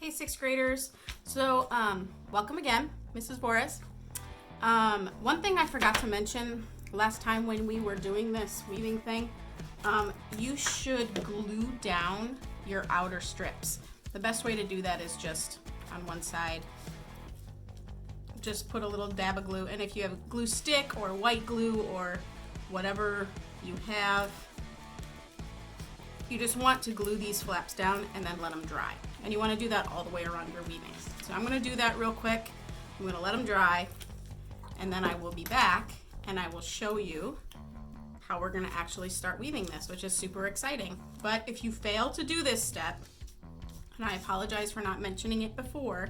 Hey, sixth graders. So, welcome again, Mrs. Boris. One thing I forgot to mention last time when we were doing this weaving thing, you should glue down your outer strips. The best way to do that is just on one side. Just put a little dab of glue, and if you have a glue stick or white glue or whatever you have, you just want to glue these flaps down and then let them dry. And you want to do that all the way around your weaving. So I'm going to do that real quick. I'm going to let them dry, and then I will be back and I will show you how we're going to actually start weaving this, which is super exciting. But if you fail to do this step, and I apologize for not mentioning it before,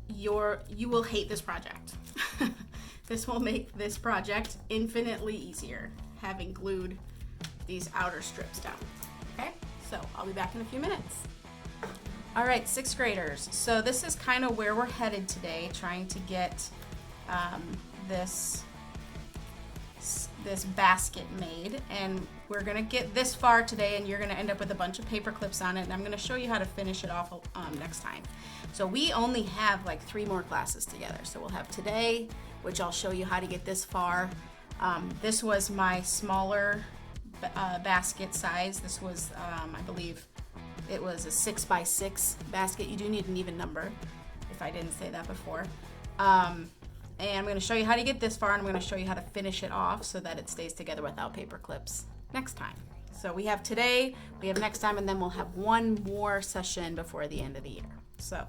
you will hate this project. This will make this project infinitely easier, having glued these outer strips down. Okay, so I'll be back in a few minutes. All right, sixth graders. So this is kind of where we're headed today, trying to get this basket made, and we're gonna get this far today, and you're gonna end up with a bunch of paper clips on it, and I'm gonna show you how to finish it off next time. So we only have like 3 more classes together. So we'll have today, which I'll show you how to get this far. This was my smaller basket size. This was, I believe it was a 6x6 basket. You do need an even number, if I didn't say that before. And I'm going to show you how to get this far, and I'm going to show you how to finish it off so that it stays together without paper clips next time. So we have today, we have next time, and then we'll have one more session before the end of the year. So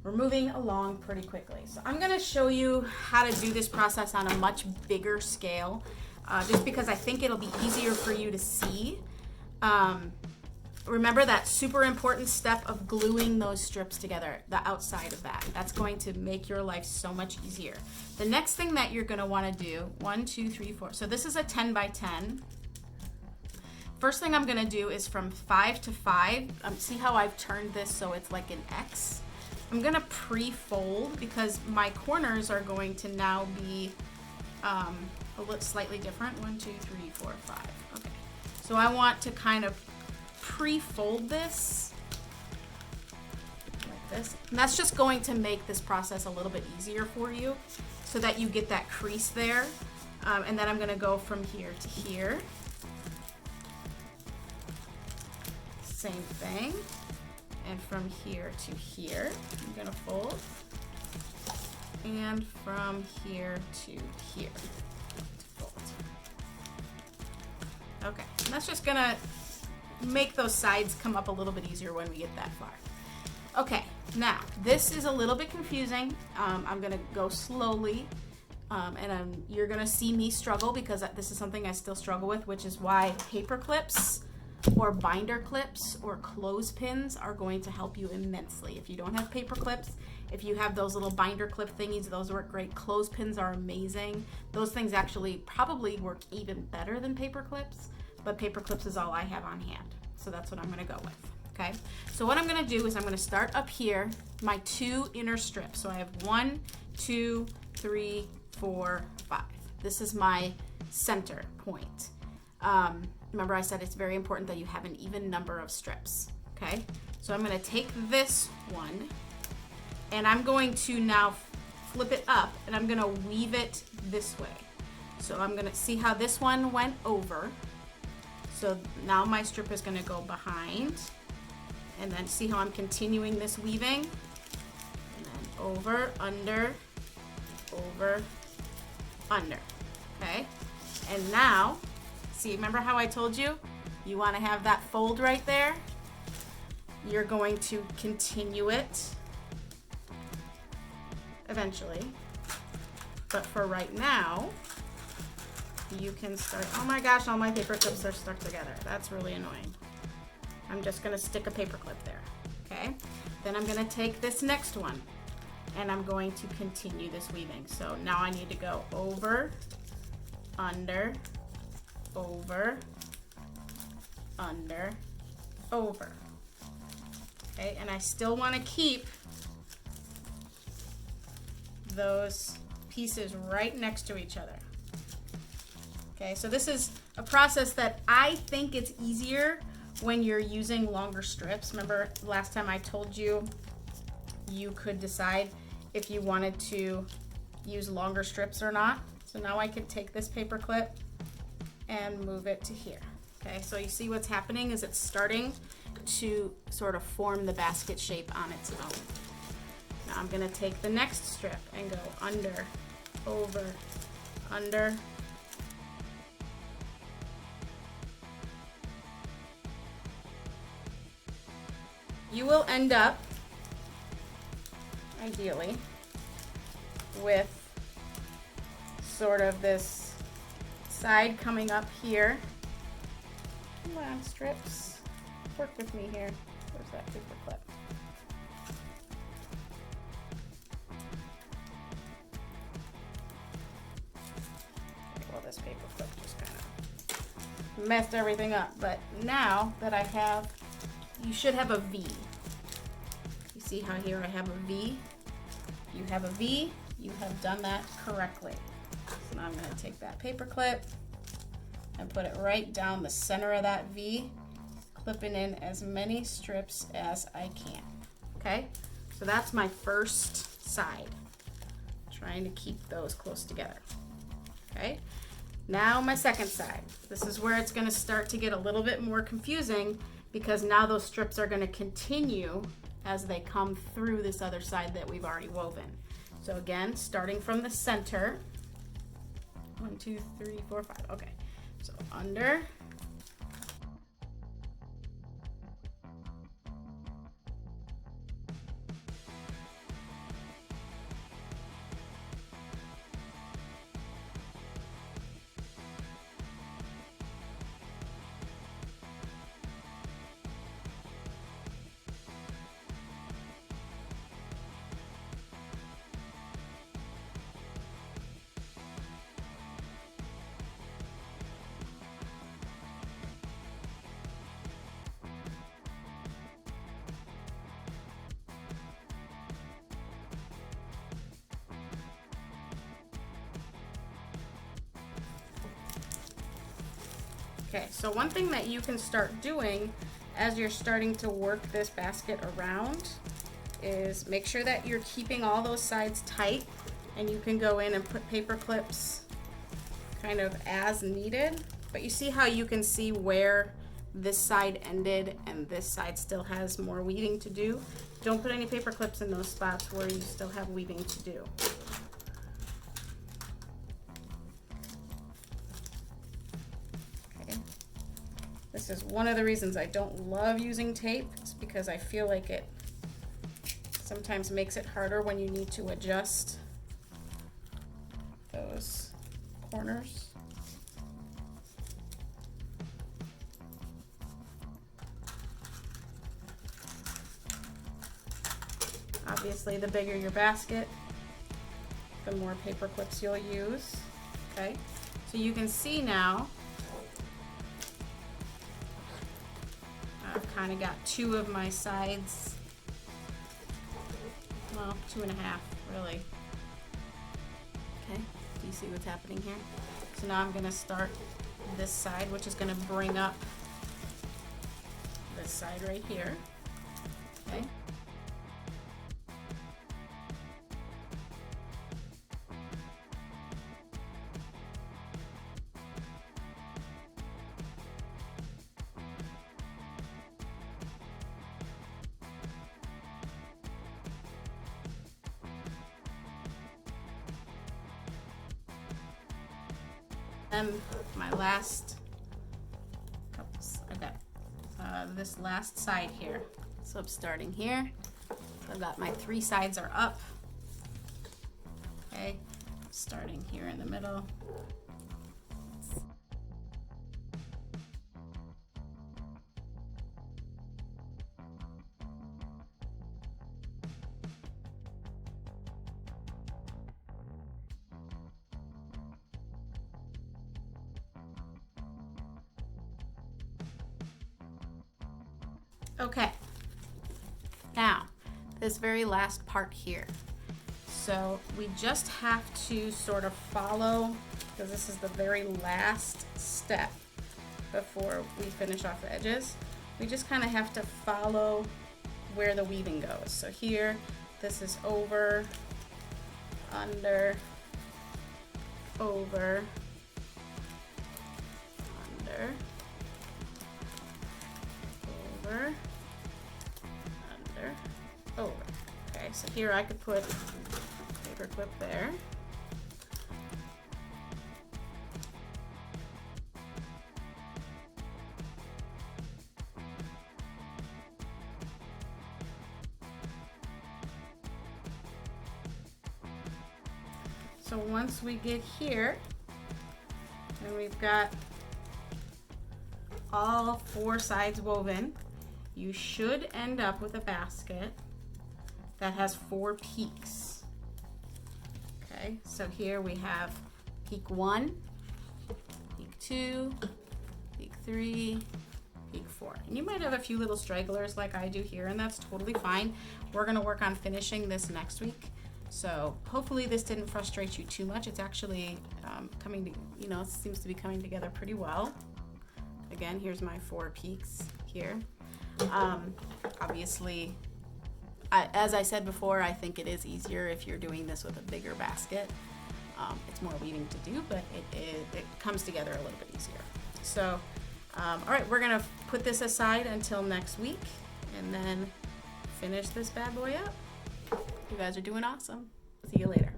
we're moving along pretty quickly. So I'm going to show you how to do this process on a much bigger scale, just because I think it'll be easier for you to see. Remember that super important step of gluing those strips together, the outside of that. That's going to make your life so much easier. The next thing that you're going to want to do, 1, 2, 3, 4. So this is a 10 by 10. First thing I'm going to do is from 5 to 5. See how I've turned this so it's like an X? I'm going to pre-fold because my corners are going to now be a little slightly different. 1, 2, 3, 4, 5. Okay. So I want to kind of pre-fold this like this, and that's just going to make this process a little bit easier for you so that you get that crease there. And then I'm going to go from here to here, same thing, and from here to here I'm going to fold, and from here to here to fold. Okay, and that's just gonna make those sides come up a little bit easier when we get that far. Okay, now this is a little bit confusing. I'm gonna go slowly, and you're gonna see me struggle because this is something I still struggle with, which is why paper clips or binder clips or clothespins are going to help you immensely. If you don't have paper clips, if you have those little binder clip thingies, those work great. Clothespins are amazing. Those things actually probably work even better than paper clips, but paper clips is all I have on hand. So that's what I'm gonna go with, okay? So what I'm gonna do is I'm gonna start up here, my 2 inner strips. So I have 1, 2, 3, 4, 5. This is my center point. Remember I said it's very important that you have an even number of strips, okay? So I'm gonna take this one, and I'm going to now flip it up, and I'm gonna weave it this way. So I'm gonna see how this one went over. So now my strip is gonna go behind, and then see how I'm continuing this weaving, and then over, under, okay? And now, see, remember how I told you? You wanna have that fold right there? You're going to continue it eventually, but for right now, you can start. Oh my gosh, all my paper clips are stuck together. That's really annoying. I'm just gonna stick a paper clip there, okay? Then I'm gonna take this next one, and I'm going to continue this weaving. So now I need to go over, under, over, under, over. Okay, and I still wanna keep those pieces right next to each other. Okay, so this is a process that I think it's easier when you're using longer strips, remember last time I told you you could decide if you wanted to use longer strips or not. So now I can take this paper clip and move it to here. Okay, so you see what's happening is it's starting to sort of form the basket shape on its own. Now I'm gonna take the next strip and go under, over, under. You will end up, ideally, with sort of this side coming up here. Come on, strips. Work with me here. Where's that paper clip? Okay, well, this paper clip just kind of messed everything up. But now that I have, you should have a V. You see how here I have a V? You have a V, you have done that correctly. So now I'm going to take that paper clip and put it right down the center of that V, clipping in as many strips as I can. Okay, so that's my first side. Trying to keep those close together. Okay, now my second side. This is where it's going to start to get a little bit more confusing because now those strips are going to continue as they come through this other side that we've already woven. So again, starting from the center, 1, 2, 3, 4, 5. Okay, so under, okay, so one thing that you can start doing as you're starting to work this basket around is make sure that you're keeping all those sides tight, and you can go in and put paper clips kind of as needed. But you see how you can see where this side ended and this side still has more weaving to do? Don't put any paper clips in those spots where you still have weaving to do. This is one of the reasons I don't love using tape. It's because I feel like it sometimes makes it harder when you need to adjust those corners. Obviously, the bigger your basket, the more paper clips you'll use. Okay, so you can see now I've kind of got two of my sides, well, 2.5 really. Okay, do you see what's happening here? So now I'm going to start this side, which is going to bring up this side right here. Okay. And my last couple, I've got this last side here. So I'm starting here. So I've got my 3 sides are up. Okay, starting here in the middle. Okay, now this very last part here. So we just have to sort of follow, because this is the very last step before we finish off the edges. we just kind of have to follow where the weaving goes. So here, this is over, under, over, under, over, under, over. Okay, so here I could put a paper clip there. So once we get here, and we've got all 4 sides woven, you should end up with a basket that has 4 peaks. Okay, so here we have peak 1, peak 2, peak 3, peak 4. And you might have a few little stragglers like I do here, and that's totally fine. We're gonna work on finishing this next week. So hopefully this didn't frustrate you too much. It's actually coming to, you know, seems to be coming together pretty well. Again, here's my 4 peaks here. Obviously, as I said before, I think it is easier if you're doing this with a bigger basket. It's more weaving to do, but it comes together a little bit easier. So, all right, we're gonna put this aside until next week and then finish this bad boy up. You guys are doing awesome. See you later.